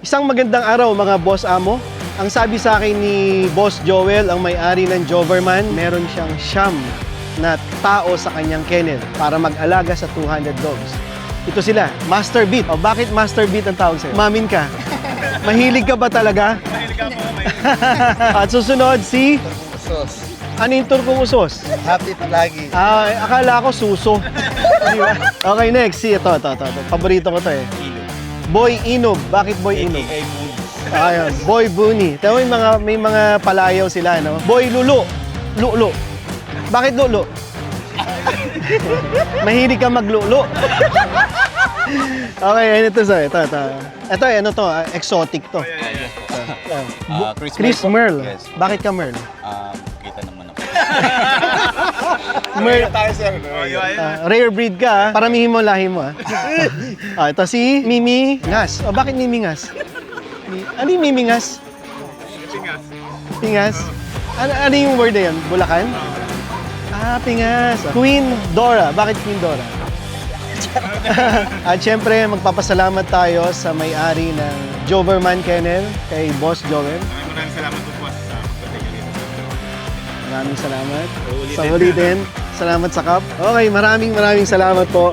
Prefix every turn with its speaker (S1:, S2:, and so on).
S1: Isang magandang araw mga boss amo. Ang sabi sa akin ni Boss Joel, ang may-ari ng Joverman, meron siyang siyam na tao sa kanyang kennel para mag-alaga sa 200 dogs. Ito sila, Master Beat. O bakit Master Beat ang tawag sa'yo? Mamin ka. Mahilig ka ba talaga?
S2: Mahilig ako, mahilig.
S1: At susunod si...
S3: Usos.
S1: Ano yung turkong usos?
S3: Happy palagi.
S1: Akala ko suso. Di ba? Okay, next. Si ito. Paborito ko to eh. Boy Inog. Bakit Boy Inog? Ayun, Boy Bunny. Tayo may mga palayaw sila, no? Boy Lulu. Lulu. Bakit Lulu? Mahilig ka maglulo. Okay, ito. Ito, ano to? Exotic to. Chris Merle.
S4: Yes.
S1: Bakit ka Merle?
S4: Kita naman ako.
S1: Merle.
S3: Tayo sir.
S1: Rare breed ka, paramihin mo lahi mo. Ito si Mimi Ngas. Bakit Mimi Ngas? Ano yung Mimi Ngas?
S2: Pingas.
S1: Pingas? Ano yung word na yun? Bulacan? Pingas. Queen Dora. Bakit Queen Dora? At syempre, magpapasalamat tayo sa may-ari ng Joverman Kennel, kay Boss Joel.
S2: Maraming salamat po po sa pagdating dito.
S1: Maraming salamat.
S2: Uulitin.
S1: Sa ulitin. Salamat sa cup. Okay, maraming salamat po.